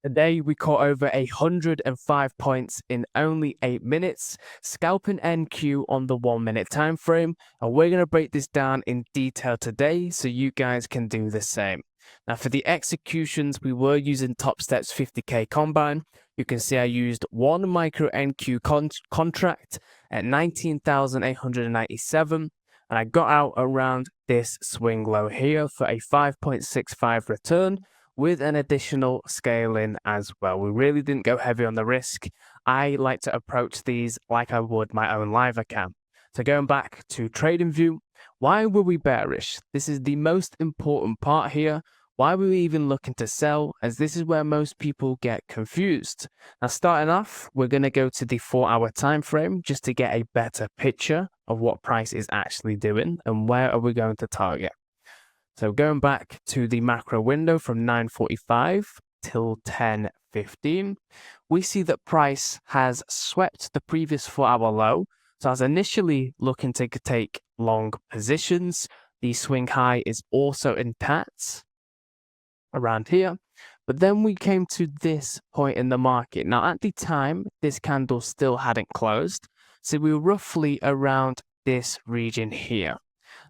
Today, we caught over 105 points in only 8 minutes, scalping NQ on the 1 minute time frame, and we're going to break this down in detail today so you guys can do the same. Now, for the executions, we were using Top Steps 50k combine. You can see I used one micro NQ contract at 19,897, and I got out around this swing low here for a 5.65 return, with an additional scaling as well. We really didn't go heavy on the risk. I like to approach these like I would my own live account. So going back to TradingView, why were we bearish? This is the most important part here. Why were we even looking to sell? As this is where most people get confused. Now starting off, we're going to go to the 4-hour time frame just to get a better picture of what price is actually doing and where are we going to target. So going back to the macro window from 9:45 till 10:15, we see that price has swept the previous 4-hour low. So I was initially looking to take long positions. The swing high is also intact around here. But then we came to this point in the market. Now at the time, this candle still hadn't closed. So we were roughly around this region here.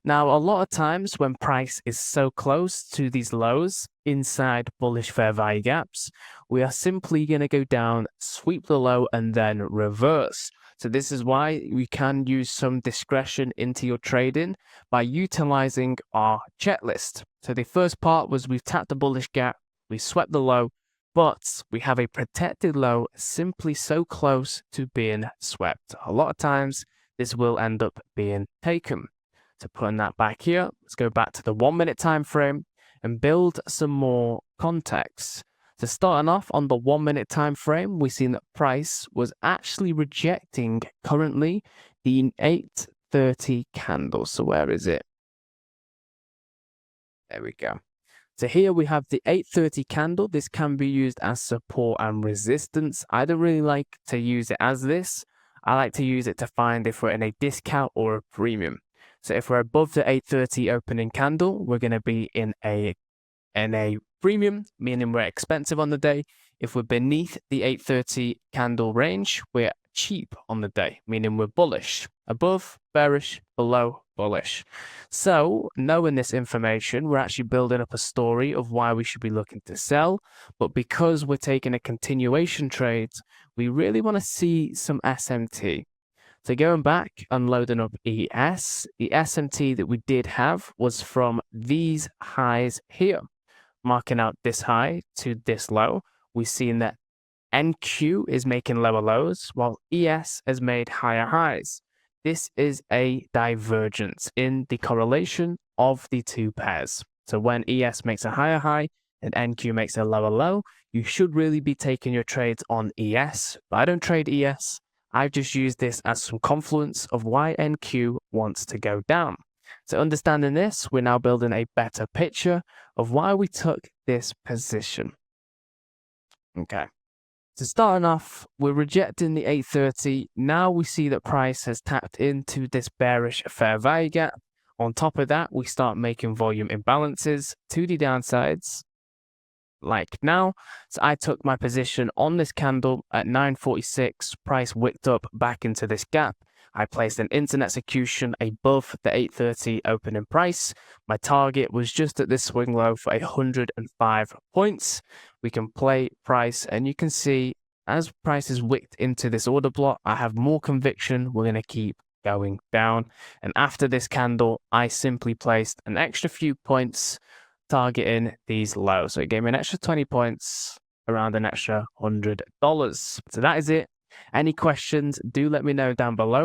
Now, a lot of times when price is so close to these lows inside bullish fair value gaps, we are simply going to go down, sweep the low, and then reverse. So this is why we can use some discretion into your trading by utilizing our checklist. So the first part was we've tapped the bullish gap, we swept the low, but we have a protected low simply so close to being swept. A lot of times this will end up being taken. So putting that back here, let's go back to the 1 minute time frame and build some more context. So starting off on the 1 minute time frame, we've seen that price was actually rejecting currently the 8:30 candle. So where is it? There we go. So here we have the 8:30 candle. This can be used as support and resistance. I don't really like to use it as this. I like to use it to find if we're in a discount or a premium. So if we're above the 8:30 opening candle, we're going to be in a premium, meaning we're expensive on the day. If we're beneath the 8:30 candle range, we're cheap on the day, meaning we're bullish. Above, bearish, below, bullish. So knowing this information, we're actually building up a story of why we should be looking to sell. But because we're taking a continuation trade, we really want to see some SMT. So going back and loading up ES, the SMT that we did have was from these highs here. Marking out this high to this low, we've seen that NQ is making lower lows, while ES has made higher highs. This is a divergence in the correlation of the two pairs. So when ES makes a higher high and NQ makes a lower low, you should really be taking your trades on ES. But I don't trade ES. I've just used this as some confluence of why NQ wants to go down. So understanding this, we're now building a better picture of why we took this position. Okay. So starting off, we're rejecting the 8:30. Now we see that price has tapped into this bearish fair value gap. On top of that, we start making volume imbalances to the downsides. Like now, so I took my position on this candle at 9:46, price wicked up back into this gap. I placed an instant execution above the 8:30 opening price. My target was just at this swing low for 105 points. We can play price and you can see as price is wicked into this order block, I have more conviction we're going to keep going down. And after this candle, I simply placed an extra few points targeting these lows. So it gave me an extra 20 points, around an extra $100. So that is it. Any questions, do let me know down below.